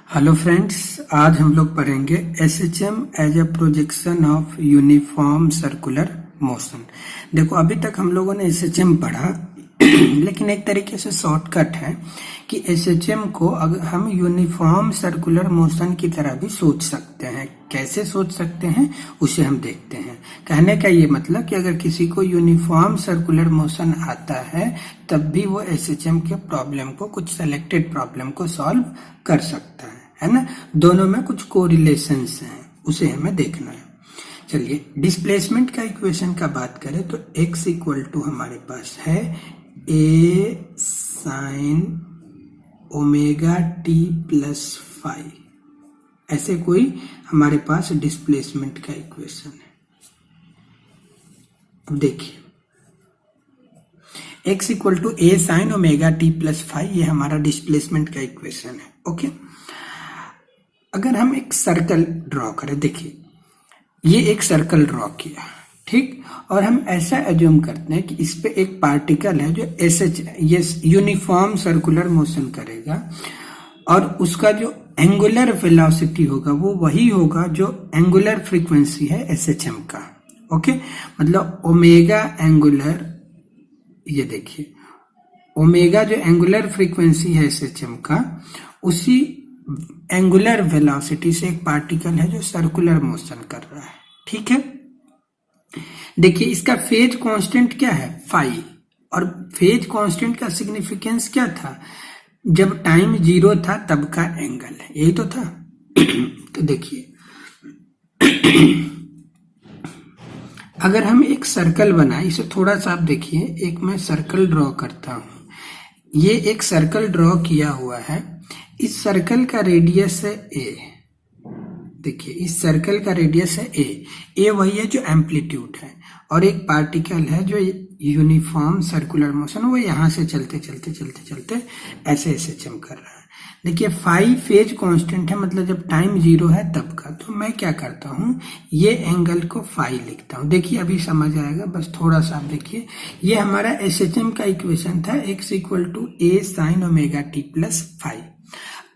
Hello friends, आज हम लोग पढ़ेंगे SHM as a projection of uniform circular motion. देखो, अभी तक हम लोगों ने एसएचएम पढ़ा लेकिन एक तरीके से शॉर्टकट है कि एसएचएम को अगर हम यूनिफॉर्म सर्कुलर मोशन की तरह भी सोच सकते हैं। कैसे सोच सकते हैं उसे हम देखते हैं। कहने का ये मतलब कि अगर किसी को यूनिफॉर्म सर्कुलर मोशन आता है तब भी वो एसएचएम के प्रॉब्लम को, कुछ सेलेक्टेड प्रॉब्लम को सॉल्व कर सकता है ना। दोनों में कुछ कोरिलेशंस हैं, उसे हमें देखना है। चलिए, डिस्प्लेसमेंट का इक्वेशन का बात करें तो x इक्वल टू हमारे पास है a sine omega T plus five. ऐसे कोई हमारे पास डिस्प्लेसमेंट का इक्वेशन है। अब देखिए, x equal to a sine omega T plus five, ये हमारा डिस्प्लेसमेंट का इक्वेशन है। ओके, अगर हम एक सर्कल ड्रॉ करें, देखिए ये एक सर्कल ड्रॉ किया, ठीक, और हम ऐसा एज्यूम करते हैं कि इस पे एक पार्टिकल है जो ये यूनिफॉर्म सर्कुलर मोशन करेगा और उसका जो एंगुलर वेलोसिटी होगा वो वही होगा जो एंगुलर फ्रीक्वेंसी है एसएचएम का। ओके, मतलब ओमेगा एंगुलर, ये देखिए ओमेगा जो एंगुलर फ्रीक्वेंसी है एसएचएम का, उसी एंगुलर वेलोसिटी से एक पार्टिकल है जो सर्कुलर मोशन कर रहा है। ठीक है, देखिए इसका फेज कांस्टेंट क्या है, फाई, और फेज कांस्टेंट का सिग्निफिकेंस क्या था, जब टाइम जीरो था तब का एंगल है, यही तो था। तो देखिए अगर हम एक सर्कल बनाए, इसे थोड़ा सा आप देखिए, एक मैं सर्कल ड्रॉ करता हूं। ये एक सर्कल ड्रॉ किया हुआ है, इस सर्कल का रेडियस है a। देखिए इस सर्कल का रेडियस है a वही है जो एम्पलीट्यूड है, और एक पार्टिकल है जो यूनिफॉर्म सर्कुलर मोशन, वो यहां से चलते चलते चलते चलते ऐसे ऐसे चम कर रहा है। देखिए फाई फेज कांस्टेंट है, मतलब जब टाइम जीरो है तब का। तो मैं क्या करता हूँ, ये एंगल को फाई लिखता हूँ। देखिए अभी समझ आएगा, बस थोड़ा सा आप देखिए। ये हमारा एसएचएम का इक्वेशन था, x equal to a sine omega T plus five.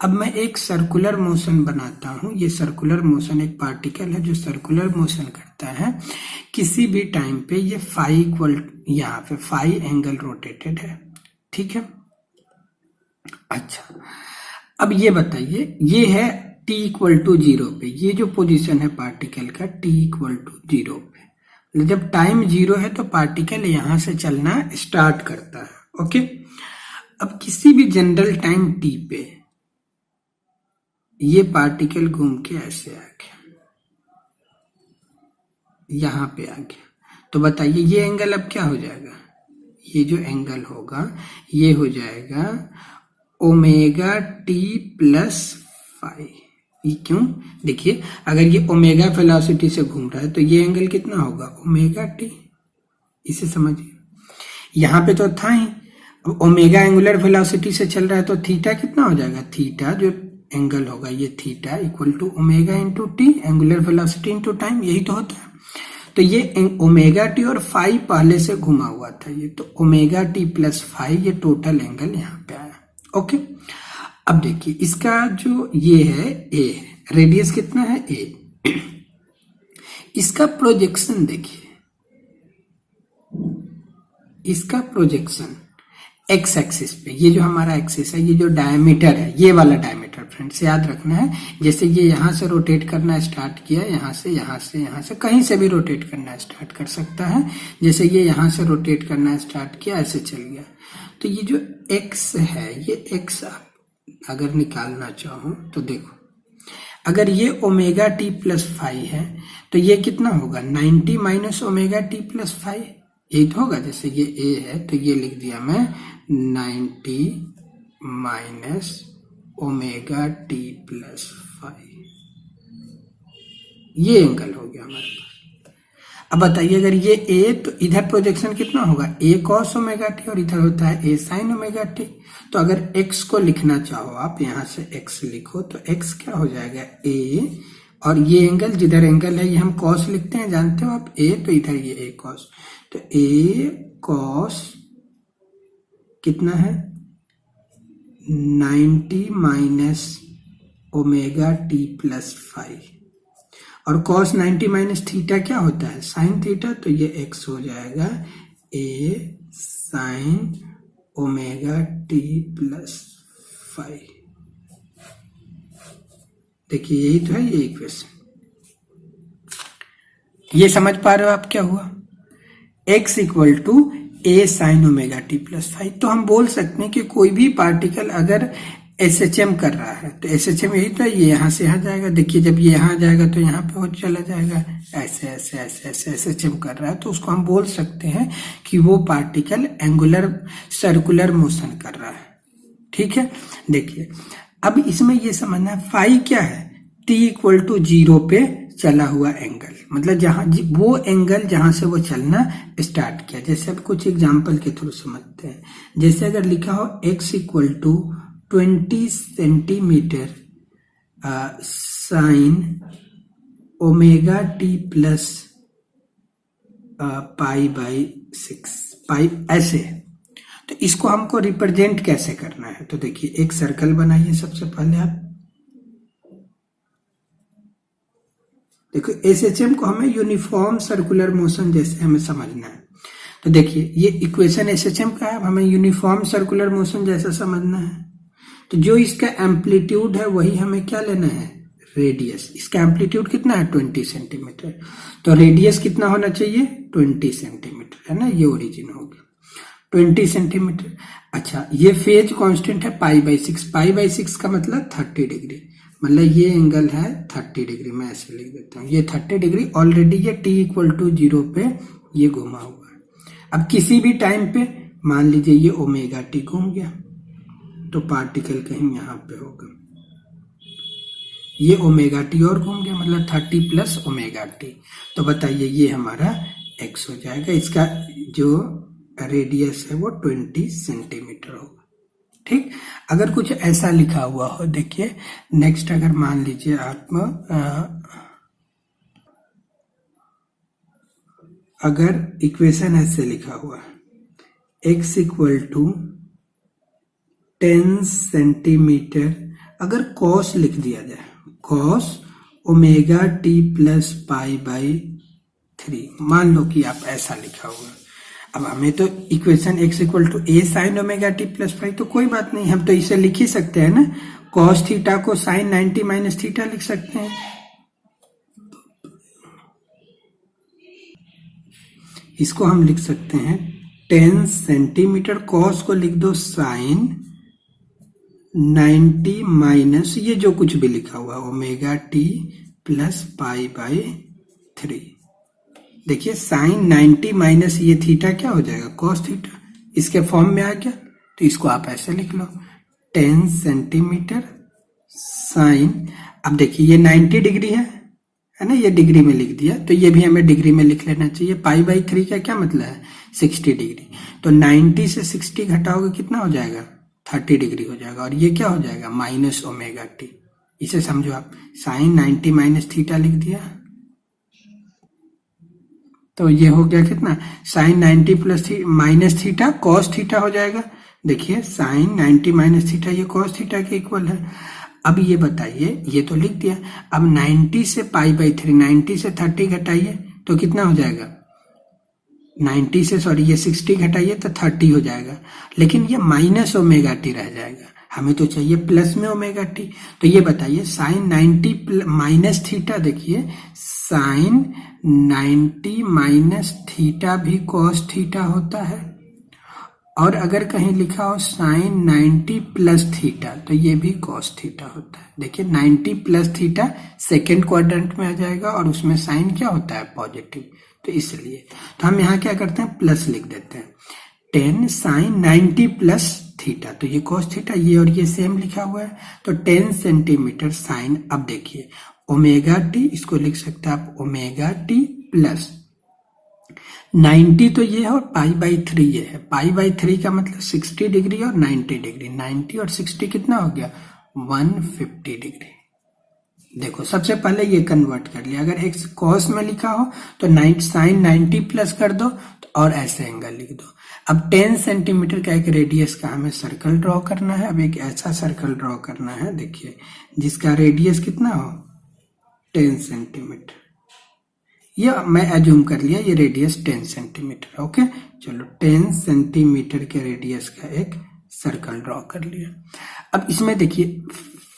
अब मैं एक सर्कुलर मोशन बनाता हूं। ये सर्कुलर मोशन, एक पार्टिकल है जो सर्कुलर मोशन करता है किसी भी टाइम पे। ये फाई इक्वल, यहाँ पे फाई एंगल रोटेटेड है, ठीक है। अच्छा, अब ये बताइए, ये है t इक्वल टू जीरो पे, ये जो पोजीशन है पार्टिकल का t इक्वल टू जीरो पे, जब टाइम जीरो है तो पार्टिकल यहां से चलना स्टार्ट करता है। ओके, अब किसी भी जनरल टाइम t पे ये पार्टिकल घूम के ऐसे आ गया, यहां पे आ गया, तो बताइए ये एंगल अब क्या हो जाएगा, ये जो एंगल होगा ये हो जाएगा ओमेगा टी प्लस फाइव। ये क्यों, देखिए अगर ये ओमेगा वेलोसिटी से घूम रहा है तो ये एंगल कितना होगा, ओमेगा टी। इसे समझिए, यहां पे तो था ही, ओमेगा एंगुलर वेलोसिटी से चल रहा है तो थीटा कितना हो जाएगा, थीटा जो एंगल होगा ये theta equal to omega into T, angular velocity into time, यही तो होता है। तो ये ओमेगा टी और फाइव पहले से घुमा हुआ था, ये तो ओमेगा टी प्लस फाइव, ये टोटल एंगल यहाँ पे आया। ओके, अब देखिए इसका जो ये है ए, रेडियस कितना है ए, इसका प्रोजेक्शन देखिए, इसका प्रोजेक्शन एक्स एक्सिस पे, ये जो हमारा एक्सिस है, ये जो डायमीटर है, ये वाला डायमीटर फ्रेंड्स याद रखना है। जैसे ये यहां से रोटेट करना स्टार्ट किया, यहां से यहां से यहां से कहीं से भी रोटेट करना स्टार्ट कर सकता है। जैसे ये यहां से रोटेट करना स्टार्ट किया, ऐसे चल गया। तो ये जो एक्स है, ये एक्स अगर निकालना चाहो तो देखो, अगर ये ओमेगा टी प्लस फाइव है तो ये कितना होगा, 90 minus omega T plus five, यही तो होगा। जैसे ये ए है तो ये लिख दिया मैं 90 minus omega T plus five, ये एंगल हो गया हमारे पास। अब बताइए अगर ये ए, तो इधर प्रोजेक्शन कितना होगा, ए कॉस ओमेगा टी, और इधर होता है ए साइन ओमेगा टी। तो अगर एक्स को लिखना चाहो आप, यहां से एक्स लिखो तो एक्स क्या हो जाएगा, ए, और ये एंगल, जिधर एंगल है ये हम कॉस लिखते हैं, जानते हो आप, ए, तो इधर ये ए कॉस, तो ए कॉस कितना है 90 minus omega T plus five, और कॉस 90 माइनस थीटा क्या होता है, साइन थीटा, तो ये एक्स हो जाएगा a sine omega T plus five. देखिए यही तो है ये इक्वेशन। ये समझ पा रहे हो आप क्या हुआ, x equal to A sine omega T plus five. तो हम बोल सकते हैं कि कोई भी पार्टिकल अगर SHM कर रहा है तो SHM यही तो है, ये यहाँ से यहाँ जाएगा। देखिए जब ये यहाँ जाएगा तो यहाँ पे वो चला जाएगा, ऐसे ऐसे ऐसे ऐसे SHM कर रहा है, तो उसको हम बोल सकते हैं कि वो पार्टिकल एंगुलर सर्कुलर मोशन कर रहा है। ठीक है, देखिए अब इसमें ये समझना है फाई क्या है, t इक्वल टू 0 पे चला हुआ एंगल, मतलब जहां वो एंगल जहां से वो चलना स्टार्ट किया। जैसे अब कुछ एग्जांपल के थ्रू समझते हैं। जैसे अगर लिखा हो x equal to 20 centimetre sine omega T plus pi by 6 pi, ऐसे। तो इसको हमको रिप्रेजेंट कैसे करना है, तो देखिए एक सर्कल बनाइए सबसे पहले आप। देखो SHM को हमें यूनिफॉर्म सर्कुलर मोशन जैसे हमें समझना है। तो देखिए ये इक्वेशन SHM का है, हमें यूनिफॉर्म सर्कुलर मोशन जैसा समझना है। तो जो इसका एम्पलीट्यूड है वही हमें क्या लेना है, रेडियस। इसका एम्पलीट्यूड कितना है 20 सेंटीमीटर, तो रेडियस कितना होना चाहिए 20 सेंटीमीटर, है ना, ये ओरिजिन हो गया 20 सेंटीमीटर। अच्छा ये फेज कांस्टेंट है पाई बाई 6, पाई बाई 6 का मतलब 30 डिग्री, मतलब ये एंगल है 30 डिग्री, मैं ऐसे लिख देता हूँ ये 30 डिग्री। ऑलरेडी ये t इक्वल टू 0 पे ये घुमा हुआ है। अब किसी भी टाइम पे मान लीजिए ये ओमेगा टी घूम गया, तो पार्टिकल कहीं यहाँ पे होगा, ये ओमेगा टी और घूम गया, मतलब 30 प्लस ओमेगा टी। तो बताइए ये हमारा x हो जाएगा, इसका जो रेडियस है वो 20 सेंटीमीटर होगा। ठीक, अगर कुछ ऐसा लिखा हुआ हो, देखिए नेक्स्ट अगर मान लीजिए आप अगर इक्वेशन ऐसे लिखा हुआ है x इक्वल टू 10 सेंटीमीटर, अगर कॉस लिख दिया जाए, cos omega T plus pi by 3, मान लो कि आप ऐसा लिखा हुआ। अब हमें तो equation x equal to A sine omega T plus five, तो कोई बात नहीं, हम तो इसे लिख ही सकते हैं ना, कॉस थीटा को साइन 90 माइनस थीटा लिख सकते हैं। इसको हम लिख सकते हैं 10 सेंटीमीटर, कॉस को लिख दो साइन 90 माइनस ये जो कुछ भी लिखा हुआ omega T plus pi by 3। देखिए साइन 90 माइनस ये थीटा क्या हो जाएगा कॉस थीटा, इसके फॉर्म में आ गया। तो इसको आप ऐसे लिख लो 10 सेंटीमीटर साइन, अब देखिए ये 90 डिग्री है ना, ये डिग्री में लिख दिया, तो ये भी हमें डिग्री में लिख लेना चाहिए। पाई बाई 3 का क्या मतलब है 60 डिग्री, तो 90 से 60 घटाओगे कितना हो जाएगा 30 डिग्री हो जाएगा, और ये क्या हो जाएगा माइनस ओमेगा टी। इसे समझो आप, साइन 90 माइनस थीटा लिख दिया, तो ये हो गया कितना sine 90 plus minus theta cos theta हो जाएगा। देखिए साइन 90 माइनस थीटा ये कॉस थीटा के इक्वल है। अब ये बताइए, ये तो लिख दिया, अब 90 से पाई बाई 3, 90 से 30 घटाइए तो कितना हो जाएगा 90 से, सॉरी ये 60 घटाइए तो 30 हो जाएगा, लेकिन ये माइनस ओमेगा टी रह जाएगा, हमें तो चाहिए प्लस में ओमेगा टी। तो ये बताइए साइन 90 माइनस थीटा, देखिए साइन 90 माइनस थीटा भी कॉस थीटा होता है, और अगर कहीं लिखा हो साइन 90 प्लस थीटा तो ये भी कॉस थीटा होता है। देखिए 90 प्लस थीटा सेकेंड क्वाड्रेंट में आ जाएगा, और उसमें साइन क्या होता है पॉजिटिव, तो इसलिए तो हम यहाँ क्या करते हैं प्लस लिख देते हैं 10 साइन 90 प्लस थीटा, तो ये कॉस थीटा, ये और ये सेम लिखा हुआ है, तो 10 सेंटीमीटर साइन। अब देखिए ओमेगा टी, इसको लिख सकते हैं आप ओमेगा टी प्लस 90 तो ये है और पाई बाई 3 ये है, पाई बाई 3 का मतलब 60 डिग्री और 90 डिग्री, 90 और 60 कितना हो गया 150 डिग्री। देखो सबसे पहले ये कन्वर्ट कर लिया, अगर x cos में लिखा हो तो sin 90 प्लस कर दो और ऐसे एंगल लिख दो। अब 10 सेंटीमीटर का एक रेडियस का हमें सर्कल ड्रॉ करना है। अब एक ऐसा सर्कल ड्रॉ करना है, देखिए, जिसका रेडियस कितना हो 10 सेंटीमीटर। ये मैं एज्यूम कर लिया ये रेडियस 10 सेंटीमीटर। ओके, चलो 10 सेंटीमीटर के रेडियस का एक सर्कल ड्रॉ कर लिया। अब इसमें देखिए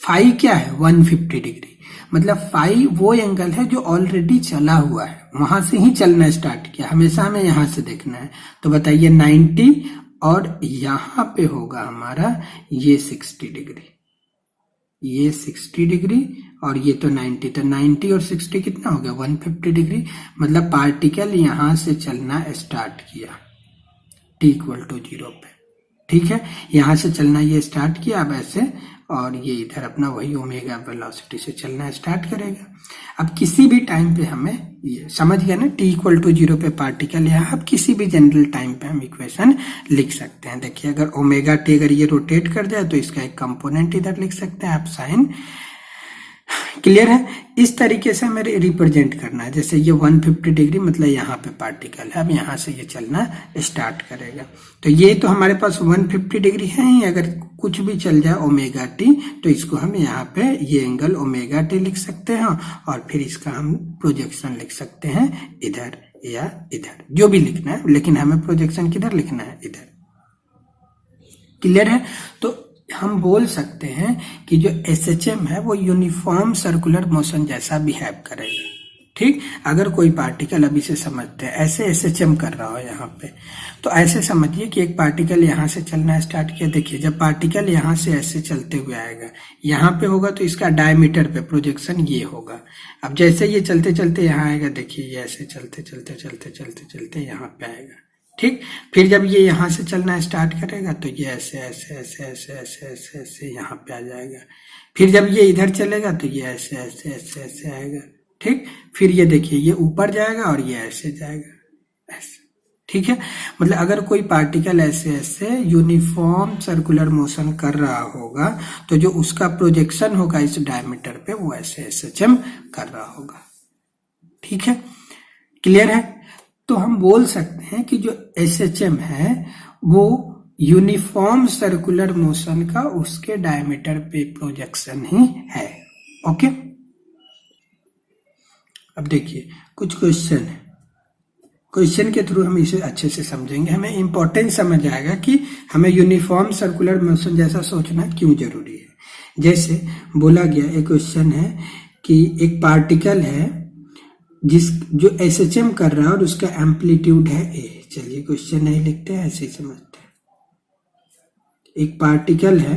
फाई क्या है 150 डिग्री, मतलब फाई वो एंगल है जो ऑलरेडी चला हुआ है, वहां से ही चलना स्टार्ट किया, हमेशा हमें यहां से देखना है। तो बताइए 90 और यहां पे होगा हमारा ये 60 डिग्री, ये 60 डिग्री और ये तो 90, तो 90 और 60 कितना हो गया 150 डिग्री। मतलब पार्टिकल यहां से चलना स्टार्ट किया t=0 पे, ठीक है, यहां से चलना ये स्टार्ट किया। अब ऐसे और ये इधर अपना वही ओमेगा वेलोसिटी से चलना स्टार्ट करेगा। अब किसी भी टाइम पे हमें ये समझ गया ना t=0 पे पार्टिकल है। अब किसी भी जनरल टाइम पे हम इक्वेशन लिख सकते हैं। देखिए अगर ओमेगा टी अगर ये रोटेट कर जाए तो इसका एक कंपोनेंट इधर लिख सकते हैं आप साइन। क्लियर है, इस तरीके से हमें रिप्रेजेंट करना है। जैसे ये 150 डिग्री मतलब यहाँ पे पार्टिकल है, अब यहाँ से ये चलना स्टार्ट करेगा। तो ये तो हमारे पास 150 डिग्री है ही, अगर कुछ भी चल जाए ओमेगा टी तो इसको हम यहाँ पे ये एंगल ओमेगा टी लिख सकते हैं और फिर इसका हम प्रोजेक्शन लिख सकते हैं इधर या इधर, जो भी लिखना है, लेकिन हमें प्रोजेक्शन किधर लिखना है, इधर। क्लियर है, तो हम बोल सकते हैं कि जो SHM है वो यूनिफॉर्म सर्कुलर मोशन जैसा बिहेव करेगा। ठीक, अगर कोई पार्टिकल अभी से समझते हैं ऐसे SHM कर रहा हो यहाँ पे, तो ऐसे समझिए कि एक पार्टिकल यहाँ से चलना स्टार्ट किया। देखिए जब पार्टिकल यहाँ से ऐसे चलते हुए आएगा, यहाँ पे होगा तो इसका डायमीटर पे प्रोजेक्शन ये होगा। अब जैसे ये चलते चलते यहाँ आएगा, देखिए ये ऐसे चलते चलते चलते चलते चलते यहाँ पे आएगा। ठीक, फिर जब ये यहाँ से चलना स्टार्ट करेगा तो ये ऐसे ऐसे ऐसे ऐसे ऐसे ऐसे ऐसे यहाँ पे आ जाएगा। फिर जब ये इधर चलेगा तो ये ऐसे ऐसे ऐसे ऐसे आएगा। ठीक, फिर ये देखिए ये ऊपर जाएगा और ये ऐसे जाएगा, ऐसे। ठीक है, मतलब अगर कोई पार्टिकल ऐसे ऐसे यूनिफॉर्म सर्कुलर मोशन कर रहा होगा तो जो उसका प्रोजेक्शन होगा इस डायमीटर पे वो ऐसे SHM कर रहा होगा। ठीक है, क्लियर है, तो हम बोल सकते हैं कि जो SHM है वो यूनिफॉर्म सर्कुलर मोशन का उसके डायमीटर पे प्रोजेक्शन ही है। ओके, अब देखिए कुछ क्वेश्चन है, क्वेश्चन के थ्रू हम इसे अच्छे से समझेंगे, हमें इंपॉर्टेंस समझ आएगा कि हमें यूनिफॉर्म सर्कुलर मोशन जैसा सोचना क्यों जरूरी है। जैसे बोला गया एक क्वेश्चन है कि एक पार्टिकल है जो SHM कर रहा है और उसका एम्पलीट्यूड है a। चलिए क्वेश्चन नहीं लिखते हैं, ऐसे ही समझते हैं। एक पार्टिकल है,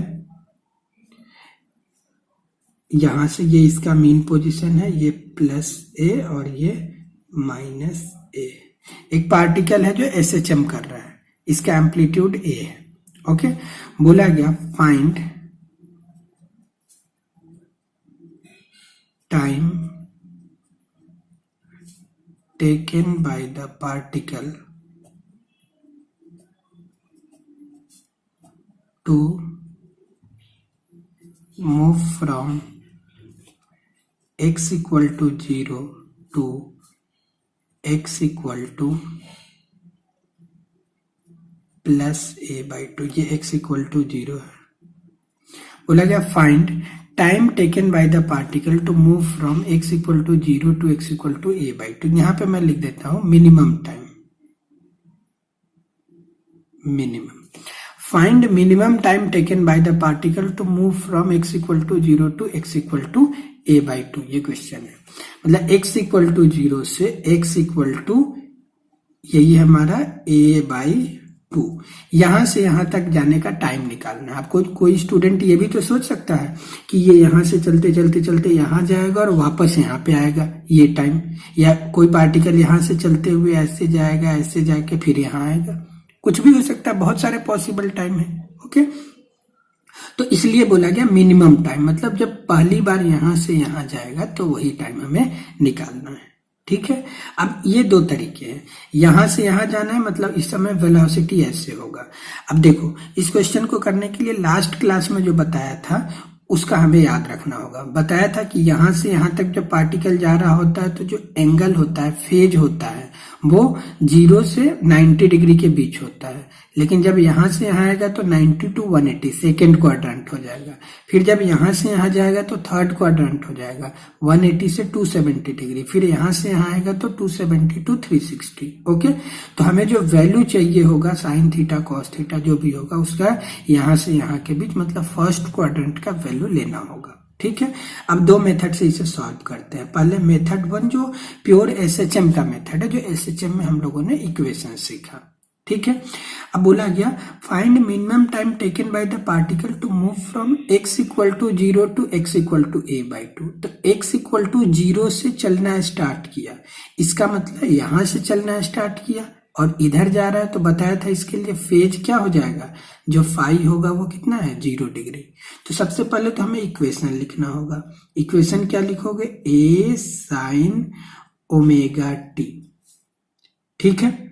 यहां से ये इसका मीन पोजीशन है, ये +a और ये -a। एक पार्टिकल है जो SHM कर रहा है, इसका एम्पलीट्यूड a है। ओके, बोला गया find time taken by the particle to move from x equal to 0 to x equal to +a/2। ये x equal to 0 है। बोला गया find time taken by the particle to move from x equal to 0 to x equal to a/2। यहां पे मैं लिख देता हूं minimum time, minimum find minimum time taken by the particle to move from x equal to 0 to x equal to a/2। ये question है, मतलब x equal to 0 से x equal to यही हमारा a/2, यहां से यहां तक जाने का टाइम निकालना है। आपको कोई स्टूडेंट ये भी तो सोच सकता है कि ये यहां से चलते चलते चलते यहां जाएगा और वापस यहां पे आएगा, ये टाइम, या कोई पार्टिकल यहां से चलते हुए ऐसे जाएगा, ऐसे जाके फिर यहां आएगा, कुछ भी हो सकता है, बहुत सारे पॉसिबल टाइम है। ओके, तो इसलिए बोला गया मिनिमम टाइम, मतलब जब पहली बार यहां से यहां जाएगा तो वही टाइम हमें निकालना है। ठीक है, अब ये दो तरीके हैं, यहां से यहां जाना है, मतलब इस समय वेलोसिटी ऐसे होगा। अब देखो इस क्वेश्चन को करने के लिए लास्ट क्लास में जो बताया था उसका हमें याद रखना होगा। बताया था कि यहां से यहां तक जब पार्टिकल जा रहा होता है तो जो एंगल होता है, फेज होता है, वो 0 से 90 डिग्री के बीच होता है। लेकिन जब यहां से यहां आएगा तो 90 टू 180 सेकेंड क्वाड्रेंट हो जाएगा। फिर जब यहां से यहां जाएगा तो थर्ड क्वाड्रेंट हो जाएगा 180 से 270 डिग्री। फिर यहां से यहां आएगा तो 270 टू 360। ओके, तो हमें जो वैल्यू चाहिए होगा साइन थीटा कॉस थीटा जो भी होगा उसका यहां से यहां के बीच मतलब फर्स्ट क्वाड्रेंट का वैल्यू लेना होगा। ठीक है, अब दो मेथड से इसे सॉल्व करते हैं। पहले मेथड 1 जो प्योर एसएचएम का मेथड है, जो एसएचएम में हम लोगों ने इक्वेशन सीखा। ठीक है, अब बोला गया find minimum time taken by the particle to move from x equal to 0 to x equal to a/2। तो x इक्वल टू 0 से चलना स्टार्ट किया, इसका मतलब यहां से चलना स्टार्ट किया और इधर जा रहा है। तो बताया था इसके लिए फेज क्या हो जाएगा, जो फाई होगा वो कितना है 0 डिग्री। तो सबसे पहले तो हमें इक्वेशन लिखना होगा। इक्वेशन क्या लिखोगे, a साइन ओमेगा टी। ठीक है,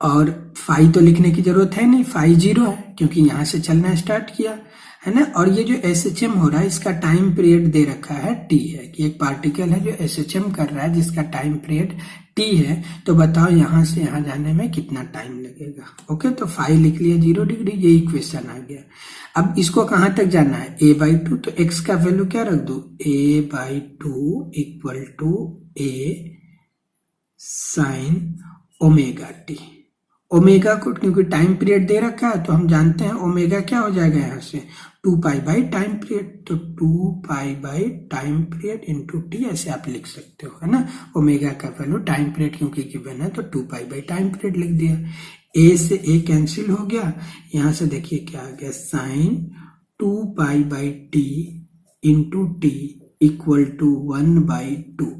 और फाई तो लिखने की जरूरत है नहीं, फाई 0 है क्योंकि यहां से चलना स्टार्ट किया है ना। और ये जो एसएचएम हो रहा है इसका टाइम पीरियड दे रखा है टी है, कि एक पार्टिकल है जो एसएचएम कर रहा है जिसका टाइम पीरियड टी है। तो बताओ यहां से यहां जाने में कितना टाइम लगेगा। ओके, तो फाई लिख लिया 0 डिग्री, ये इक्वेशन आ गया। अब इसको कहां तक जाना है, a/2। तो x का वैल्यू क्या रख दो, a/2 equal to a sine omega T. Omega को क्योंकि टाइम पीरियड दे रखा है तो हम जानते हैं ओमेगा क्या हो जाएगा यहाँ से 2 पाई बाई टाइम पीरियड। तो 2 pi by time period into T ऐसे आप लिख सकते हो, है ना। ओमेगा का वैल्यू टाइम पीरियड क्योंकि गिवन है तो 2 पाई बाई टाइम पीरियड लिख दिया। ए से ए कैंसिल हो गया, यहाँ से देखिए क्या आ गया, sine 2 pi by T into T equal to 1/2।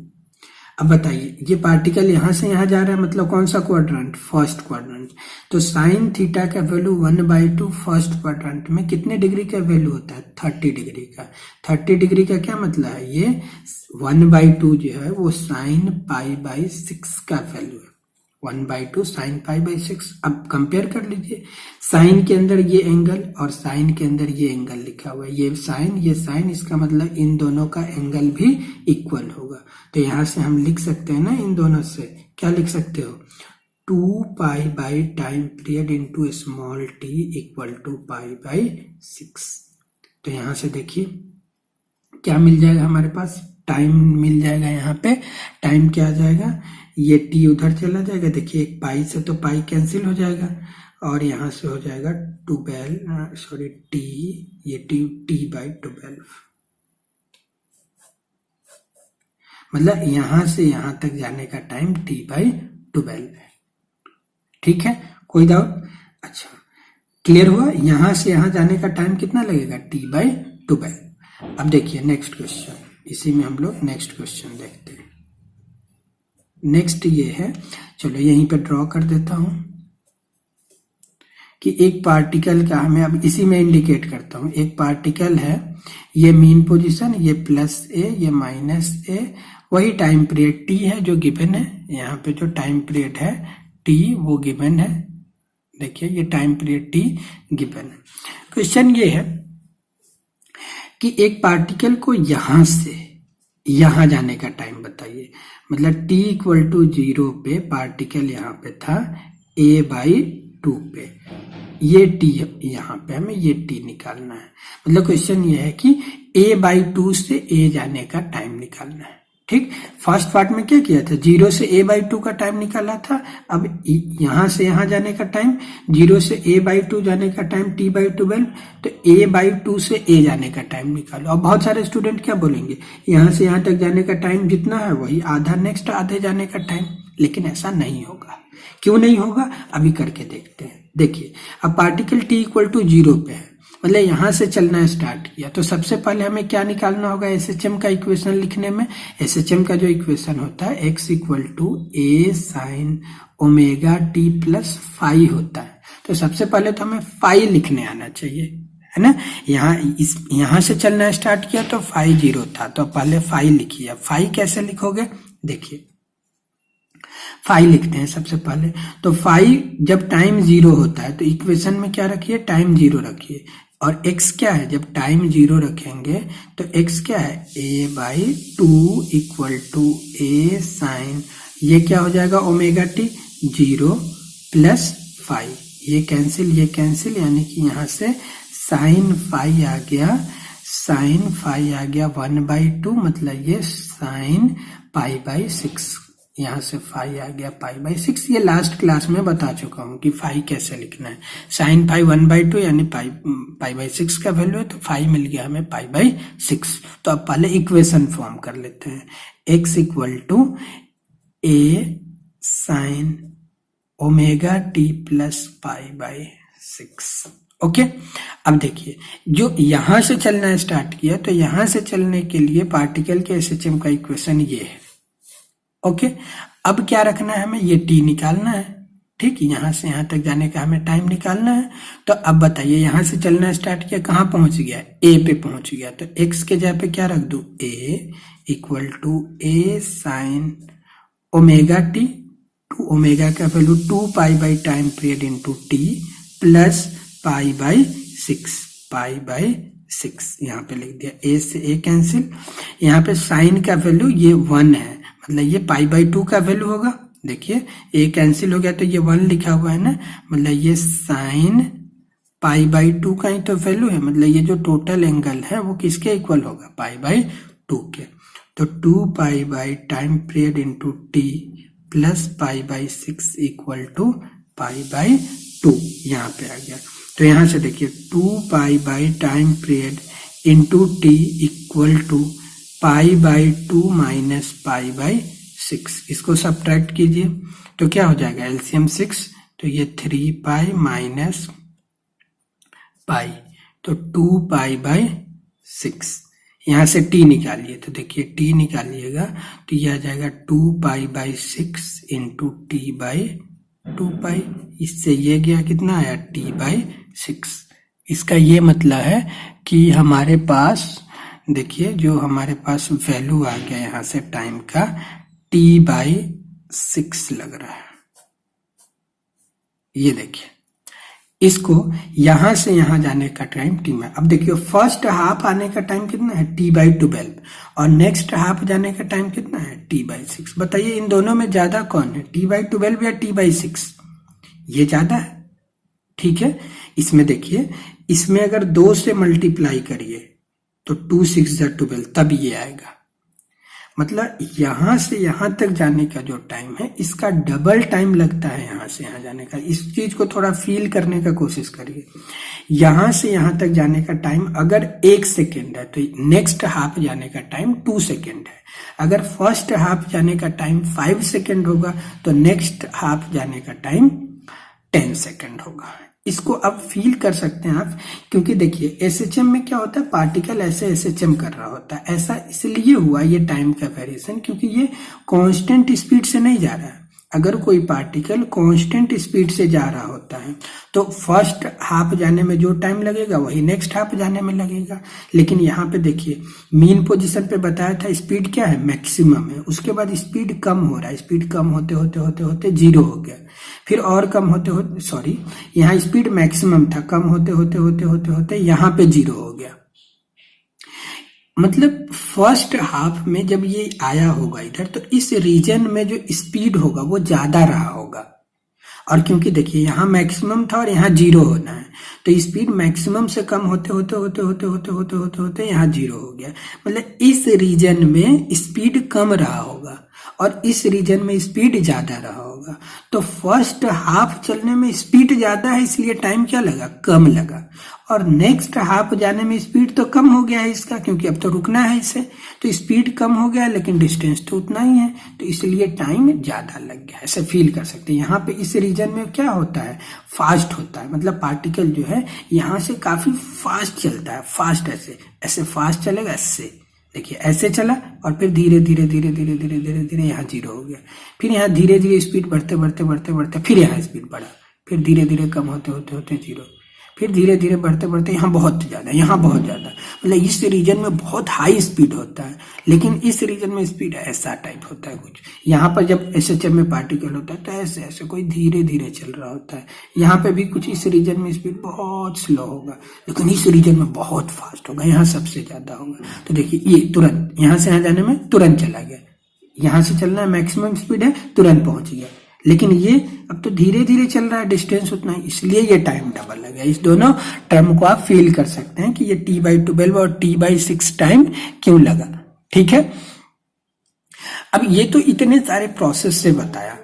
अब बताइए ये पार्टिकल यहां से यहां जा रहा है मतलब कौन सा क्वाड्रेंट, फर्स्ट क्वाड्रेंट। तो साइन थीटा का वैल्यू 1/2 फर्स्ट क्वाड्रेंट में कितने डिग्री का वैल्यू होता है, 30 डिग्री का। 30 डिग्री का क्या मतलब है, ये 1/2 जो है वो साइन पाई बाई 6 का वैल्यू है। 1/2 साइन पाई बाई 6। अब कंपेयर कर लीजिए, साइन के अंदर ये एंगल और साइन के अंदर ये एंगल लिखा हुआ है, ये साइन, इसका मतलब इन दोनों का एंगल भी इक्वल होगा। तो यहां से हम लिख सकते हैं ना, इन दोनों से क्या लिख सकते हो, 2 pi by time period into small T equal to pi by 6। तो यहां से देखिए क्या मिल जाएगा हमारे पास, टाइम मिल जाएगा। यहाँ पे टाइम क्या आ जाएगा, ये टी उधर चला जाएगा, देखिए एक पाई से तो पाई कैंसिल हो जाएगा और यहां से हो जाएगा 12 सॉरी टी, ये टी बाई 12। मतलब यहां से यहां तक जाने का टाइम टी बाई 12 है। ठीक है, कोई डाउट, अच्छा क्लियर हुआ। यहां से यहां जाने का टाइम कितना लगेगा, टी बाई 12। अब देखिए नेक्स्ट क्वेश्चन, इसी में हम लोग नेक्स्ट क्वेश्चन देखते हैं। नेक्स्ट ये है, चलो यहीं पे ड्रॉ कर देता हूं कि एक पार्टिकल का हमें, अब इसी में इंडिकेट करता हूं, एक पार्टिकल है, ये मीन पोजीशन, ये प्लस ए, ये माइनस ए, वही टाइम पीरियड टी है जो गिवन है। यहाँ पे जो टाइम पीरियड है टी वो गिवन है, देखिए ये टाइम पीरियड टी गिवन है। क्वेश्चन ये है कि एक पार्टिकल को यहां से यहां जाने का टाइम बताइए। मतलब t इक्वल टू 0 पे पार्टिकल यहाँ पे था a/2 पे, ये t यहाँ पे हमें ये t निकालना है। मतलब क्वेश्चन ये है कि a/2 से a जाने का टाइम निकालना है। ठीक, फर्स्ट पार्ट में क्या किया था, 0 से a/2 का टाइम निकाला था। अब यहां से यहां जाने का टाइम, 0 से a/2 जाने का टाइम t/12, तो a/2 से a जाने का टाइम निकालो। अब बहुत सारे स्टूडेंट क्या बोलेंगे, यहां से यहां तक जाने का टाइम जितना है वही आधा नेक्स्ट आधे जाने का टाइम, लेकिन ऐसा नहीं होगा। क्यों नहीं होगा, अभी करके देखते हैं। देखिए अब पार्टिकल t इक्वल टू 0 पे है, मतलब यहां से चलना स्टार्ट किया, तो सबसे पहले हमें क्या निकालना होगा, एसएचएम का इक्वेशन लिखने में। एसएचएम का जो इक्वेशन होता है x equal to a sine omega T plus phi होता है। तो सबसे पहले तो हमें फाई लिखने आना चाहिए, है ना। यहां से चलना स्टार्ट किया तो फाई 0 था, तो पहले फाई लिखिए। फाई कैसे लिखोगे, देखिए फाई लिखते हैं सबसे पहले। तो फाई जब टाइम 0 होता है तो इक्वेशन में क्या रखिए, टाइम 0 रखिए। और x क्या है, जब टाइम 0 रखेंगे तो x क्या है, a/2 equal to a sign, ये क्या हो जाएगा ओमेगा टी, 0 प्लस फाई, ये कैंसिल यानी कि यहाँ से साइन फाई आ गया, साइन फाई आ गया 1/2, मतलब ये साइन π/6, यहाँ से फाई आ गया π/6। ये लास्ट क्लास में बता चुका हूँ कि फाई कैसे लिखना है। साइन फाई 1/2 यानी π/6 का वैल्यू है, तो फाई मिल गया हमें π/6। तो अब पहले इक्वेशन फॉर्म कर लेते हैं, x equal to a sine omega T plus π/6। Okay, अब देखिए जो यहां से चलना स्टार्ट किया, तो यहां से चलने के लिए पार्टिकल के एसएचएम का इक्वेशन ये है। ओके, अब क्या रखना है हमें, ये टी निकालना है, ठीक, यहां से यहां तक जाने का हमें टाइम निकालना है। तो अब बताइए यहां से चलना स्टार्ट किया, कहां पहुंच गया, ए पे पहुंच गया, तो एक्स के जगह पे क्या रख दू, a equal to A sine omega t, two omega का value 2 time period into t plus π/6 यहाँ पे लिख दिया, ए से ए कैंसिल, यहाँ पे साइन का वैल्यू ये 1 है, मतलब ये π/2 का वैल्यू होगा। देखिए ए कैंसिल हो गया तो ये 1 लिखा हुआ है ना, मतलब ये साइन π/2 का ही तो वैल्यू है, मतलब ये जो टोटल एंगल है वो किसके इक्वल होगा, π/2 के। तो 2 time period into t plus π/6 equal to π/2 यहाँ पे आ गया। तो यहां से देखिए 2 time period into T equal to π/2 minus π/6, इसको सब्ट्रैक्ट कीजिए तो क्या हो जाएगा, एलसीएम 6, तो ये 3 माइनस पाई, तो 2 यहाँ से t निकालिए, तो देखिए t निकालिएगा तो ये आ जाएगा 2 इंटू t/2, इससे ये गया कितना आया, t/6। इसका ये मतलब है कि हमारे पास देखिए जो हमारे पास वैल्यू आ गया यहाँ से टाइम का t/6 लग रहा है। ये देखिए इसको यहां से यहां जाने का टाइम t में, अब देखिए फर्स्ट हाफ आने का टाइम कितना है, t/12, और नेक्स्ट हाफ जाने का टाइम कितना है, t/6। बताइए इन दोनों में ज्यादा कौन है, t/12 या t/6? ये ज्यादा है, ठीक है। इसमें देखिए, इसमें अगर 2 से मल्टीप्लाई करिए तो 2 6 12, तब ये आएगा। मतलब यहां से यहां तक जाने का जो टाइम है इसका डबल टाइम लगता है यहां से यहां जाने का। इस चीज को थोड़ा फील करने का कोशिश करिए। यहां से यहां तक जाने का टाइम अगर 1 सेकेंड है तो नेक्स्ट हाफ जाने का टाइम 2 सेकेंड है। अगर फर्स्ट हाफ जाने का टाइम 5 सेकेंड होगा तो नेक्स्ट हाफ जाने का टाइम 10 सेकेंड होगा। इसको अब फील कर सकते हैं आप, क्योंकि देखिए एसएचएम में क्या होता है, पार्टिकल ऐसे एसएचएम कर रहा होता है। ऐसा इसलिए हुआ ये टाइम का वेरिएशन, क्योंकि ये कांस्टेंट स्पीड से नहीं जा रहा है। अगर कोई पार्टिकल कांस्टेंट स्पीड से जा रहा होता है तो फर्स्ट हाफ जाने में जो टाइम लगेगा वही नेक्स्ट हाफ जाने में लगेगा। लेकिन यहाँ पे देखिए मीन पोजीशन पे बताया था स्पीड क्या है, मैक्सिमम है। उसके बाद स्पीड कम हो रहा है, स्पीड कम होते होते होते होते 0 हो गया, फिर और कम होते होते, सॉरी यहाँ स्पीड मैक्सिमम था, कम होते होते होते होते होते यहाँ पे 0 हो गया। मतलब फर्स्ट हाफ में जब ये आया होगा इधर तो इस रीजन में जो स्पीड होगा वो ज्यादा रहा होगा। और क्योंकि देखिए यहाँ मैक्सिमम था और यहाँ 0 होना है तो स्पीड मैक्सिमम से कम होते होते होते होते होते होते होते होते यहाँ 0 हो गया। मतलब इस रीजन में स्पीड कम रहा होगा और इस रीजन में स्पीड ज्यादा रहा होगा। तो फर्स्ट हाफ चलने में स्पीड ज्यादा है इसलिए टाइम क्या लगा, कम लगा। और नेक्स्ट हाफ जाने में स्पीड तो कम हो गया है इसका, क्योंकि अब तो रुकना है इसे, तो स्पीड कम हो गया लेकिन डिस्टेंस तो उतना ही है, तो इसलिए टाइम ज्यादा लग गया। ऐसे फील कर सकते हैं। यहाँ पे इस रीजन में क्या होता है, फास्ट होता है। मतलब पार्टिकल जो है यहाँ से काफी फास्ट चलता है, फास्ट ऐसे ऐसे फास्ट चलेगा। ऐसे देखिए ऐसे चला और फिर धीरे धीरे धीरे धीरे धीरे धीरे धीरे यहाँ 0 हो गया, फिर यहाँ धीरे धीरे स्पीड बढ़ते बढ़ते बढ़ते बढ़ते फिर यहाँ स्पीड बढ़ा, फिर धीरे धीरे कम होते होते होते 0, फिर धीरे धीरे बढ़ते बढ़ते यहाँ बहुत ज़्यादा, यहाँ बहुत ज़्यादा, मतलब इस रीजन में बहुत हाई स्पीड होता है, लेकिन इस रीजन में स्पीड ऐसा टाइप होता है कुछ। यहाँ पर जब SHM में पार्टिकल होता है तो ऐसे ऐसे कोई धीरे धीरे चल रहा होता है। यहाँ पे भी कुछ इस रीजन में स्पीड बहुत स्लो होगा, लेकिन इस रीजन में बहुत फास्ट होगा, यहाँ सबसे ज़्यादा होगा। तो देखिए ये तुरंत यहाँ से यहाँ जाने में तुरंत चला गया, यहाँ से चलना है मैक्सिमम स्पीड है, तुरंत पहुंच गया। लेकिन ये अब तो धीरे धीरे चल रहा है, डिस्टेंस उतना है, इसलिए ये टाइम डबल लगा। इस दोनों टर्म को आप फील कर सकते हैं कि ये T/12 और T/6 टाइम क्यों लगा। ठीक है, अब ये तो इतने सारे प्रोसेस से बताया,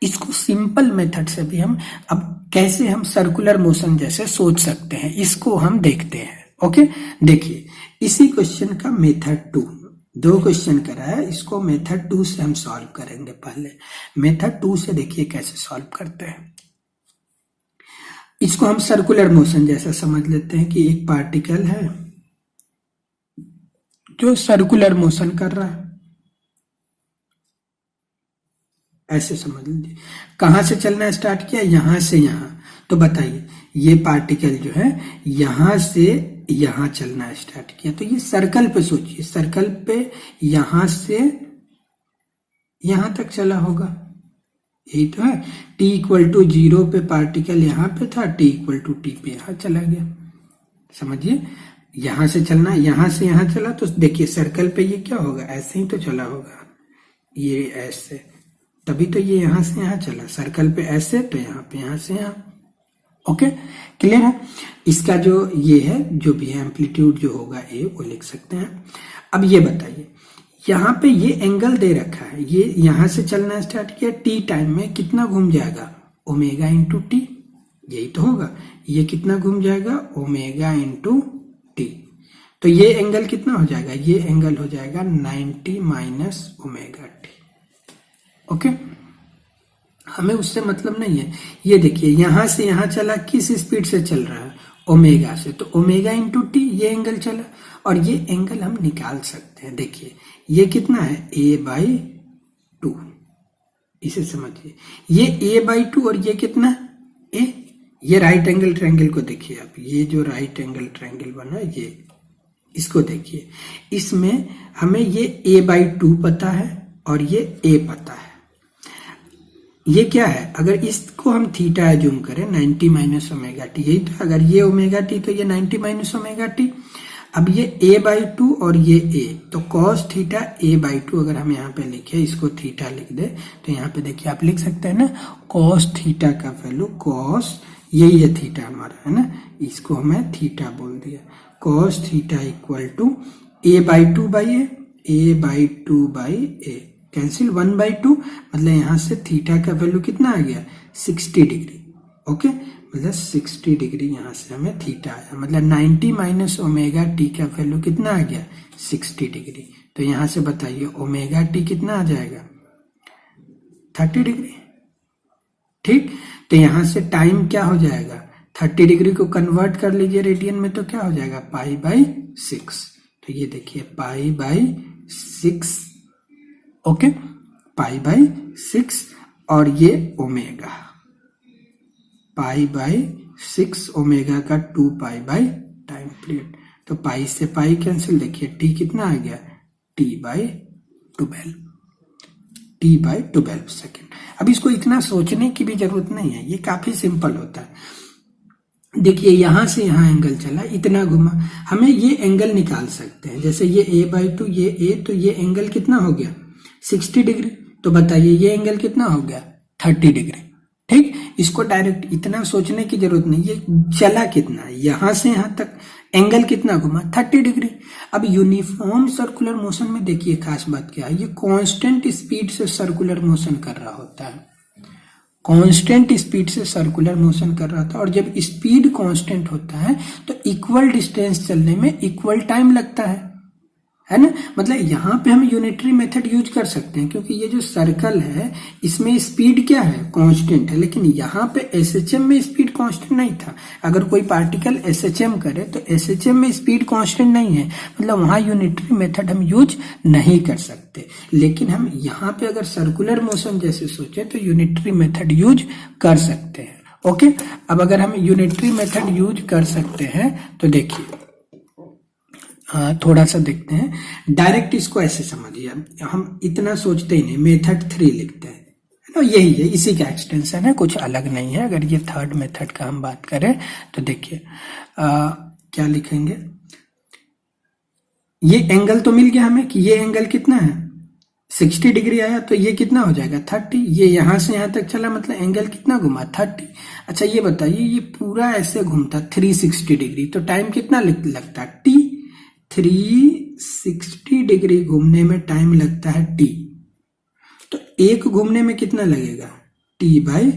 इसको सिंपल मेथड से भी हम अब कैसे हम सर्कुलर मोशन जैसे सोच सकते हैं, इसको हम देखते हैं। ओके, देखिए इसी क्वेश्चन का मेथड 2, 2 क्वेश्चन करा है, इसको मेथड 2 से हम सॉल्व करेंगे। पहले मेथड 2 से देखिए कैसे सॉल्व करते हैं। इसको हम सर्कुलर मोशन जैसा समझ लेते हैं कि एक पार्टिकल है जो सर्कुलर मोशन कर रहा है, ऐसे समझ लीजिए। कहां से चलना स्टार्ट किया, यहां से यहां। तो बताइए ये पार्टिकल जो है यहां से यहां चलना स्टार्ट किया, तो ये सर्कल पे सोचिए, सर्कल पे यहां से यहां तक चला होगा, यही तो है। T=0 पे पार्टिकल यहां पे था, T=T पे यहां चला गया। समझिए यहां से चलना, यहां से यहां चला, तो देखिए सर्कल पे ये क्या होगा, ऐसे ही तो चला होगा, ये ऐसे, तभी तो ये यहां से यहां चला। सर्कल पे ऐसे, तो यहाँ पे यहां से यहां। ओके, क्लियर है। इसका जो ये है, जो भी है एम्पलीट्यूड जो होगा ए, वो लिख सकते हैं। अब ये बताइए यहाँ पे ये एंगल दे रखा है, ये यहां से चलना स्टार्ट किया, टी टाइम में कितना घूम जाएगा, ओमेगा इंटू टी, यही तो होगा। ये कितना घूम जाएगा, ओमेगा इंटू टी, तो ये एंगल कितना हो जाएगा, ये एंगल हो जाएगा 90 माइनस ओमेगा टी। ओके, हमें उससे मतलब नहीं है। ये देखिए यहां से यहां चला, किस स्पीड से चल रहा है, ओमेगा से, तो ओमेगा इंटू टी ये एंगल चला, और ये एंगल हम निकाल सकते हैं। देखिए ये कितना है, A/2, इसे समझिए, ये A/2 और ये कितना A, ये राइट एंगल ट्रायंगल को देखिए आप, ये जो राइट एंगल ट्रायंगल बना ये, इसको देखिए, इसमें हमें ये A/2 पता है और ये A पता है। ये क्या है, अगर इसको हम थीटा एज्यूम करें 90 माइनस ओमेगा टी, यही तो, अगर ये ओमेगा टी तो ये 90 माइनस ओमेगा टी। अब ये A/2 और ये A, तो cos थीटा A/2 अगर हम यहाँ पे लिखे, इसको थीटा लिख दे, तो यहाँ पे देखिए आप लिख सकते हैं ना, cos थीटा का वैल्यू, cos यही है थीटा हमारा, है ना, इसको हमें थीटा बोल दिया, cos theta equal to A/2 by A/2 by A, cancel 1/2, मतलब यहाँ से थीटा का वैल्यू कितना आ गया, 60 डिग्री। ओके, मतलब 60 डिग्री यहाँ से हमें थीटा आया, मतलब 90 माइनस ओमेगा टी का वैल्यू कितना आ गया, 60 डिग्री। तो यहाँ से बताइए ओमेगा टी कितना आ जाएगा, 30 डिग्री। ठीक, तो यहाँ से टाइम क्या हो जाएगा, 30 डिग्री को कन्वर्ट कर लीजिए रेडियन में, तो क्या हो जाएगा, π/6। तो ये देखिए π/6, ओके, π/6, और ये ओमेगा, π/6 ओमेगा का 2π बाई टाइम पीरियड, तो पाई से पाई कैंसिल, देखिए टी कितना आ गया, T/12 सेकेंड। अब इसको इतना सोचने की भी जरूरत नहीं है, ये काफी सिंपल होता है। देखिए यहां से यहां एंगल चला, इतना घुमा, हमें ये एंगल निकाल सकते हैं, जैसे ये A/2, ये A, तो ये एंगल कितना हो गया, 60 डिग्री। तो बताइए ये एंगल कितना हो गया, 30 डिग्री। ठीक, इसको डायरेक्ट इतना सोचने की जरूरत नहीं, ये चला कितना, यहां से यहां तक एंगल कितना घुमा, 30 डिग्री। अब यूनिफॉर्म सर्कुलर मोशन में देखिए खास बात क्या है, ये कांस्टेंट स्पीड से सर्कुलर मोशन कर रहा होता है, कांस्टेंट स्पीड से सर्कुलर मोशन कर रहा था, और जब स्पीड कांस्टेंट होता है तो इक्वल डिस्टेंस चलने में इक्वल टाइम लगता है ना। मतलब यहाँ पे हम यूनिटरी मेथड यूज कर सकते हैं, क्योंकि ये जो सर्कल है इसमें स्पीड क्या है, कांस्टेंट है, लेकिन यहाँ पे SHM में स्पीड कांस्टेंट नहीं था। अगर कोई पार्टिकल SHM करे तो SHM में स्पीड कांस्टेंट नहीं है, मतलब वहाँ यूनिटरी मेथड हम यूज नहीं कर सकते। लेकिन हम यहाँ पे अगर सर्कुलर मोशन जैसे सोचे तो यूनिटरी मेथड यूज कर सकते हैं। ओके, अब अगर हम यूनिटरी मेथड यूज कर सकते हैं तो देखिए थोड़ा सा देखते हैं। डायरेक्ट इसको ऐसे समझिए, हम इतना सोचते ही नहीं, मेथड 3 लिखते हैं ना, यही है, इसी का एक्सटेंशन है, कुछ अलग नहीं है। अगर ये थर्ड मेथड का हम बात करें तो देखिए क्या लिखेंगे, ये एंगल तो मिल गया हमें कि ये एंगल कितना है 60 डिग्री आया, तो ये कितना हो जाएगा 30। ये यहां से यहां तक चला, मतलब एंगल कितना घुमा 30। अच्छा ये बताइए, ये पूरा ऐसे घूमता 360 डिग्री, तो टाइम कितना लगता टी। 360 डिग्री घूमने में टाइम लगता है टी, तो एक घूमने में कितना लगेगा टी बाई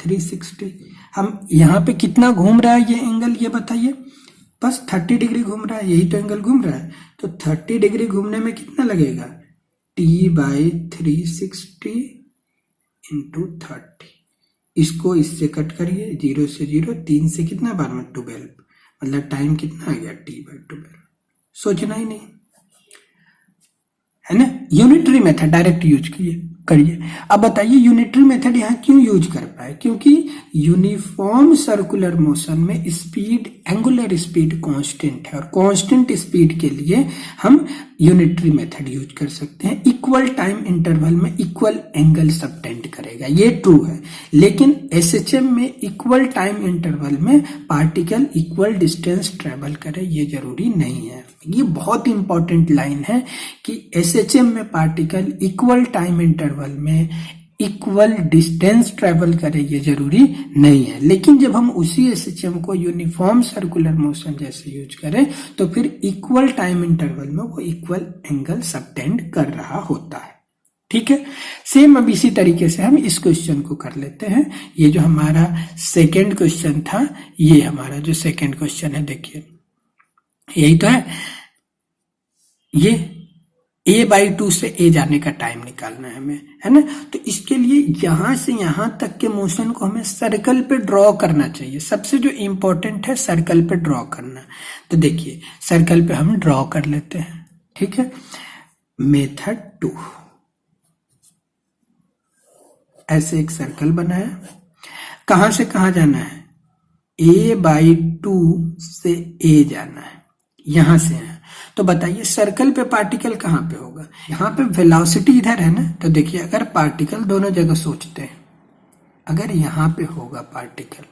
360। हम यहाँ पे कितना घूम रहा है ये एंगल, ये बताइए, बस 30 डिग्री घूम रहा है, यही तो एंगल घूम रहा है, तो 30 डिग्री घूमने में कितना लगेगा टी बाई 360 इंटू 30। इसको इससे कट करिए, 0 से 0, 3 से कितना बार में 12, मतलब टाइम कितना आ गया टी बाई 12। सोचना ही नहीं है ना। यूनिटरी मेथड डायरेक्ट यूज करिए। अब बताइए यूनिटरी मेथड यहाँ क्यों यूज कर पाए, क्योंकि यूनिफॉर्म सर्कुलर मोशन में स्पीड, एंगुलर स्पीड कांस्टेंट है, और कांस्टेंट स्पीड के लिए हम यूनिटरी मेथड यूज कर सकते हैं। इक्वल टाइम इंटरवल में इक्वल एंगल सबटेंड करेगा, ये ट्रू है, लेकिन एसएचएम में इक्वल टाइम इंटरवल में पार्टिकल इक्वल डिस्टेंस ट्रेवल करे, ये जरूरी नहीं है। ये बहुत इंपॉर्टेंट लाइन है कि एसएचएम में पार्टिकल इक्वल टाइम इंटरवल में इक्वल डिस्टेंस ट्रेवल करे, ये जरूरी नहीं है। लेकिन जब हम उसी एसएचएम को यूनिफॉर्म सर्कुलर मोशन जैसे यूज करें तो फिर इक्वल टाइम इंटरवल में वो इक्वल एंगल सबटेंड कर रहा होता है। ठीक है, सेम अब इसी तरीके से हम इस क्वेश्चन को कर लेते हैं। ये जो हमारा सेकेंड क्वेश्चन था, ये हमारा जो सेकेंड क्वेश्चन है, देखिए यही तो है, ये a/2 से a जाने का टाइम निकालना है हमें, है ना। तो इसके लिए यहां से यहां तक के मोशन को हमें सर्कल पे ड्रॉ करना चाहिए। सबसे जो इंपॉर्टेंट है सर्कल पे ड्रॉ करना। तो देखिए सर्कल पे हम ड्रॉ कर लेते हैं, ठीक है। मेथड 2, ऐसे एक सर्कल बनाया, कहां से कहां जाना है, a/2 से a जाना है, यहां से है। तो बताइए सर्कल पे पार्टिकल कहां पे होगा, यहाँ पे वेलोसिटी इधर है ना। तो देखिए अगर पार्टिकल, दोनों जगह सोचते हैं, अगर यहाँ पे होगा पार्टिकल,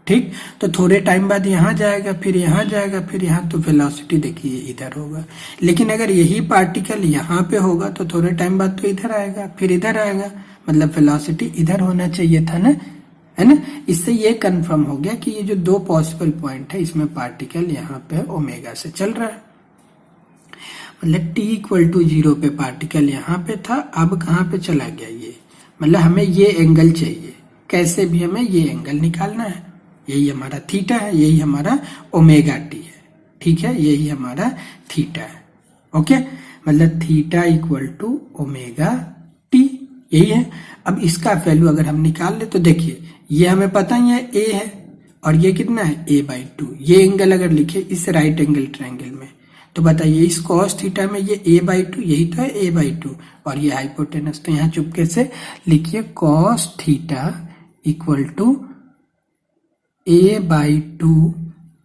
ठीक, तो थोड़े टाइम बाद यहाँ जाएगा, फिर यहाँ जाएगा, फिर यहाँ, तो वेलोसिटी देखिए इधर होगा। लेकिन अगर यही पार्टिकल यहाँ पे होगा तो थोड़े टाइम बाद तो इधर आएगा, फिर इधर आएगा, मतलब वेलोसिटी इधर होना चाहिए था ना, है ना। इससे ये कंफर्म हो गया कि ये जो दो पॉसिबल पॉइंट है इसमें पार्टिकल यहाँ पे ओमेगा से चल रहा है, मतलब t=0 पे पार्टिकल यहाँ पे था, अब कहाँ पे चला गया ये, मतलब हमें ये एंगल चाहिए, कैसे भी हमें ये एंगल निकालना है। यही हमारा थीटा है, यही हमारा ओमेगा टी है, ठीक है, यही हमारा थीटा है। ओके, मतलब थीटा = ओमेगा टी, यही है। अब इसका वैल्यू अगर हम निकाल ले तो देखिए ये हमें पता ही है a है, और ये कितना है a/2। ये एंगल अगर लिखे इस राइट एंगल ट्रायंगल में, तो बताइए इस cos थीटा में ये a/2, यही तो है a/2, और ये हाइपोटेनस, तो यहाँ चुपके से लिखिए cos theta = a/2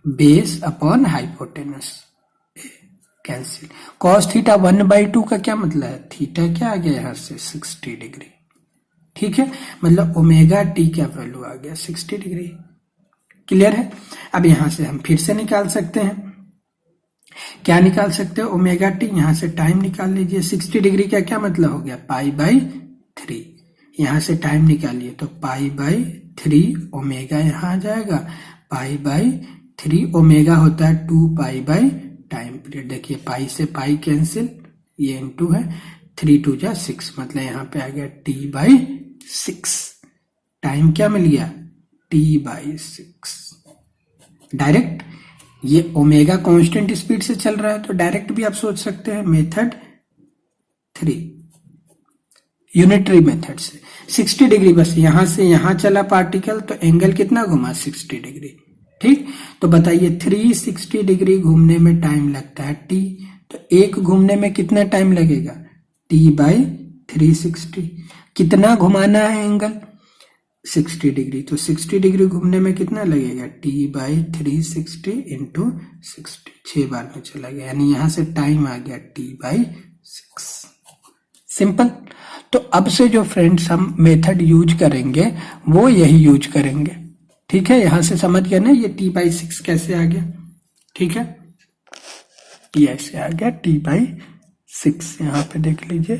base upon hypotenuse, cancel. cos theta 1/2 का क्या मतलब है, थीटा क्या आ गया यहाँ से 60 डिग्री, ठीक है, मतलब ओमेगा टी का वैल्यू आ गया 60 डिग्री। क्लियर है। अब यहां से हम फिर से निकाल सकते हैं, क्या निकाल सकते हैं, ओमेगा टी, यहां से टाइम निकाल लीजिए। 60 डिग्री का क्या मतलब हो गया, π/3, यहां से टाइम निकालिए तो π/3, ओमेगा यहाँ आ जाएगा, π/3, ओमेगा होता है 2π टाइम पीरियड। देखिए पाई से पाई कैंसिल, ये इनटू है, 3 2 जा 6, मतलब यहाँ पे आ गया t/6। टाइम क्या मिल गया, t/6। डायरेक्ट ये ओमेगा कांस्टेंट स्पीड से चल रहा है, तो डायरेक्ट भी आप सोच सकते हैं। मेथड 3 यूनिटरी मेथड से 60 डिग्री, बस यहां से यहां चला पार्टिकल, तो एंगल कितना घुमा 60 डिग्री, ठीक। तो बताइए 360 डिग्री घूमने में टाइम लगता है t, तो एक घूमने में कितना टाइम लगेगा, t/360। कितना घुमाना है एंगल, 60 डिग्री, तो 60 डिग्री घूमने में कितना लगेगा, t/360 इंटू 60, 6 बार में चला गया, यानी यहां से टाइम आ गया t/6। सिंपल। तो अब से जो फ्रेंड्स हम मेथड यूज करेंगे वो यही यूज करेंगे। ठीक है, यहां से समझ गए ना ये t/6 कैसे आ गया। ठीक है, ये ऐसे आ गया t/6, यहां पे देख लीजिए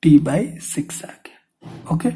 t/6 आ गया। ओके।